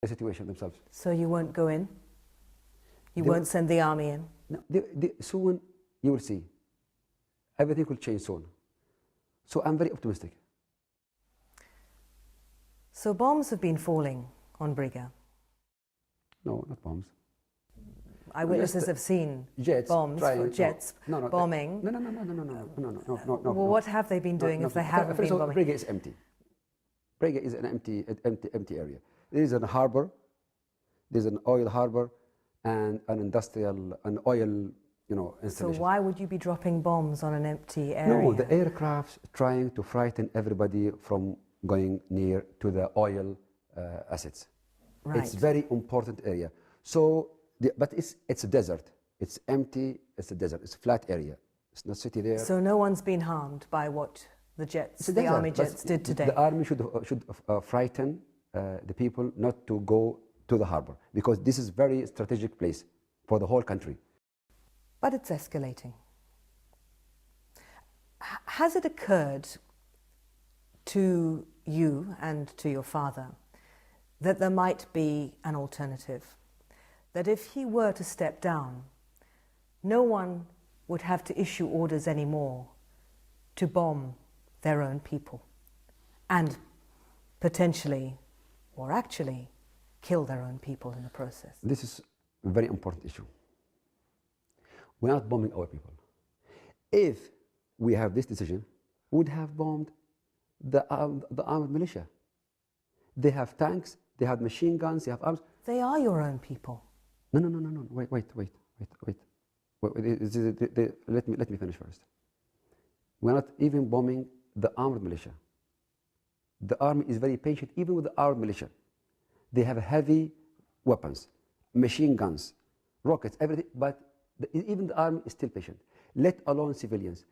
the situation themselves. So you won't go in? You won't send the army in? No, soon you will see. Everything will change soon. So I'm very optimistic. So bombs have been falling on Briga? No, not bombs. Eyewitnesses have seen bombs, jets bombing. No. Well, what have they been doing if they haven't been bombing? Briga is empty. Briga is an empty area. There is a harbor, there's an oil harbor, and an oil, installation. So why would you be dropping bombs on an empty area? No, the aircraft trying to frighten everybody from going near to the oil assets. Right. It's very important area. So, but it's a desert. It's empty. It's a desert. It's a flat area. It's not city there. So no one's been harmed by what the jets, the army jets, did today. The army should frighten the people not to go to the harbor, because this is very strategic place for the whole country. But it's escalating. Has it occurred to you and to your father that there might be an alternative? That if he were to step down, no one would have to issue orders anymore to bomb their own people and potentially, or actually, kill their own people in the process? This is a very important issue. We're not bombing our people. If we have this decision, we would have bombed the armed militia. They have tanks, they have machine guns, they have arms. They are your own people. No. Wait. Let me finish first. We're not even bombing the armed militia. The army is very patient, even with the armed militia. They have heavy weapons, machine guns, rockets, everything, but even the army is still patient, let alone civilians.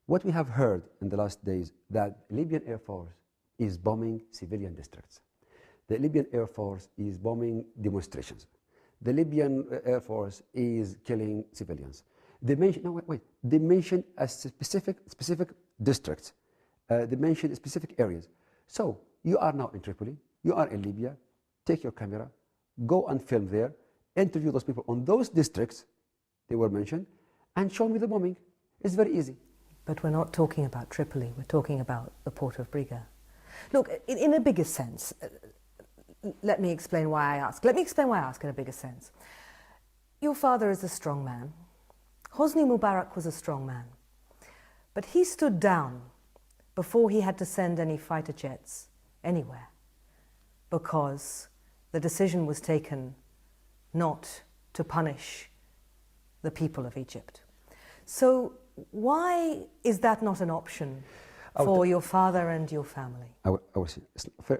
What we have heard in the last days, that Libyan Air Force is bombing civilian districts. The Libyan Air Force is bombing demonstrations. The Libyan Air Force is killing civilians. They mentioned, no, wait. They mentioned a specific districts. They mentioned specific areas. So you are now in Tripoli, you are in Libya, take your camera, go and film there, interview those people on those districts, they were mentioned, and show me the bombing. It's very easy. But we're not talking about Tripoli, we're talking about the port of Briga. Look, in a bigger sense, let me explain why I ask. Let me explain why I ask in a bigger sense. Your father is a strong man. Hosni Mubarak was a strong man. But he stood down before he had to send any fighter jets anywhere, because the decision was taken not to punish the people of Egypt. So why is that not an option for your father and your family? I will say,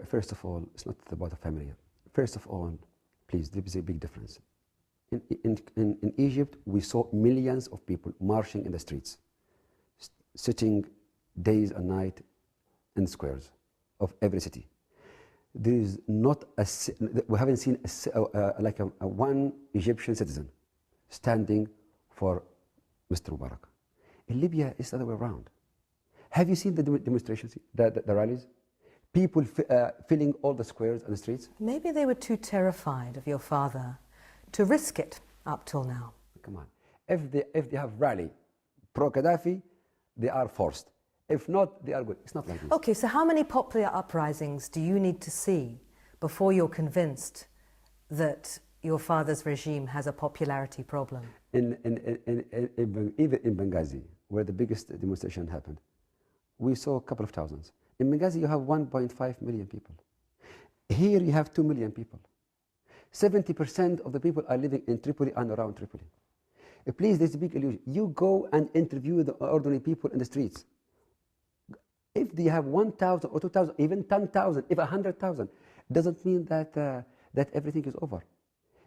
first of all, it's not about a family. First of all, please, there is a big difference. In Egypt, we saw millions of people marching in the streets, sitting days and night in squares of every city. There is not we haven't seen one Egyptian citizen standing for Mr. Mubarak. In Libya, it's the other way around. Have you seen the demonstrations, the rallies? People filling all the squares and the streets? Maybe they were too terrified of your father to risk it up till now. Come on. If they have rally pro-Gaddafi, they are forced. If not, they are good. It's not like this. Okay, so how many popular uprisings do you need to see before you're convinced that your father's regime has a popularity problem? Even in Benghazi, where the biggest demonstration happened, we saw a couple of thousands. In Benghazi, you have 1.5 million people. Here, you have 2 million people. 70% of the people are living in Tripoli and around Tripoli. Please, there's a big illusion. You go and interview the ordinary people in the streets. If they have 1,000 or 2,000, even 10,000, even 100,000, doesn't mean that that everything is over.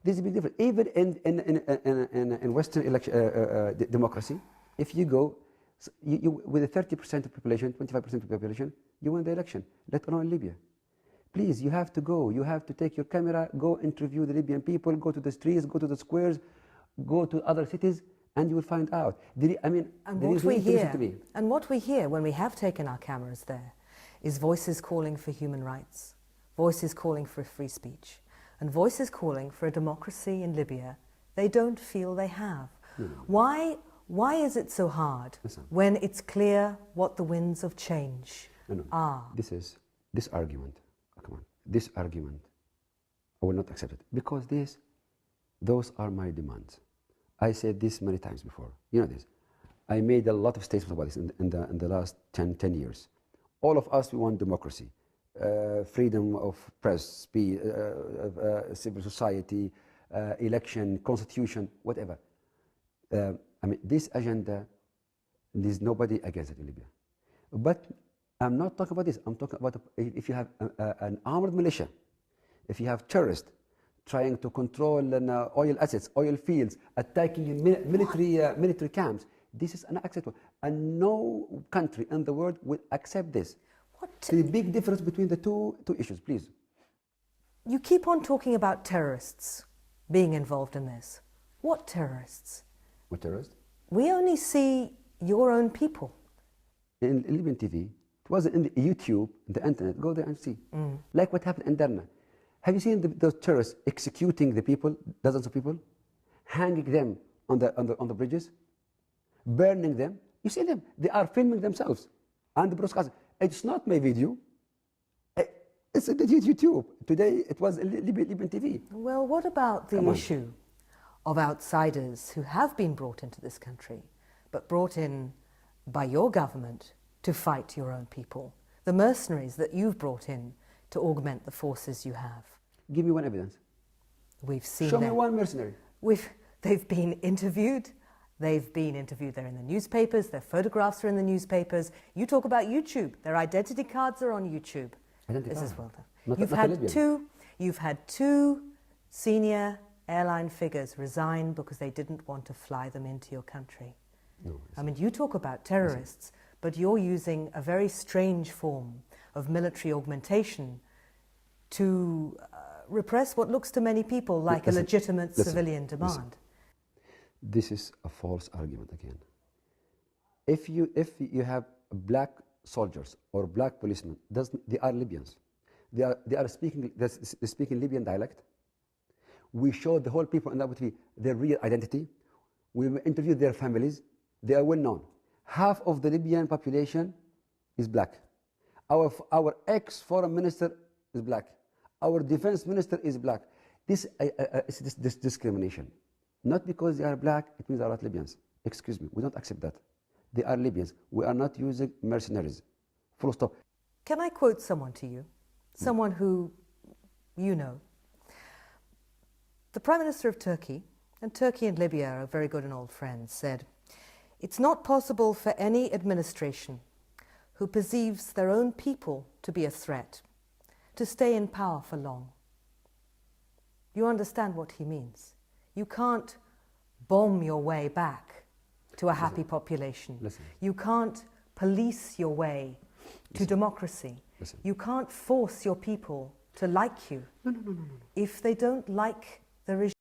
There's a big difference. Even in Western democracy, if you go, with a 30% of population, 25% of the population, you win the election, let alone in Libya. Please, you have to go. You have to take your camera, go interview the Libyan people, go to the streets, go to the squares, go to other cities, and you will find out. And what we hear when we have taken our cameras there is voices calling for human rights, voices calling for free speech, and voices calling for a democracy in Libya they don't feel they have. Why is it so hard when it's clear what the winds of change are? This argument, this argument, I will not accept it, because those are my demands. I said this many times before, you know this. I made a lot of statements about this in the last 10 years. All of us, we want democracy, freedom of press, speech, civil society, election, constitution, whatever. I mean, this agenda, there's nobody against it in Libya. But I'm not talking about this. I'm talking about if you have an armed militia, if you have terrorists trying to control oil assets, oil fields, attacking military camps, this is unacceptable. And no country in the world will accept this. The big difference between the two issues, please. You keep on talking about terrorists being involved in this. What terrorists? What terrorists? We only see your own people. In Libyan TV, it was in the YouTube, the internet, go there and see. Like what happened in Derna. Have you seen those terrorists executing the people, dozens of people, hanging them on the bridges, burning them? You see them, they are filming themselves and broadcasting. It's not my video, it's on YouTube. Today it was Libyan TV. Well, what about the issue of outsiders who have been brought into this country, but brought in by your government to fight your own people? The mercenaries that you've brought in to augment the forces you have. Give me one evidence. We've seen Show me one mercenary. They've been interviewed. They've been interviewed. They're in the newspapers. Their photographs are in the newspapers. You talk about YouTube. Their identity cards are on YouTube. This is well done. You've had two senior airline figures resign because they didn't want to fly them into your country. No, I mean, you talk about terrorists, but you're using a very strange form of military augmentation to repress what looks to many people like a legitimate civilian demand. This is a false argument again. If you have black soldiers or black policemen, they are Libyans. They are speaking Libyan dialect. We show the whole people in that country their real identity. We interview their families. They are well known. Half of the Libyan population is black. Our ex-foreign minister is black. Our defense minister is black. This is this discrimination. Not because they are black, it means they are not Libyans. Excuse me, we don't accept that. They are Libyans. We are not using mercenaries. Full stop. Can I quote someone to you? Someone who you know. The Prime Minister of Turkey, and Turkey and Libya are very good and old friends, said, "It's not possible for any administration who perceives their own people to be a threat to stay in power for long." You understand what he means. You can't bomb your way back to a happy population. You can't police your way to democracy. You can't force your people to like you. No. If they don't like the regime.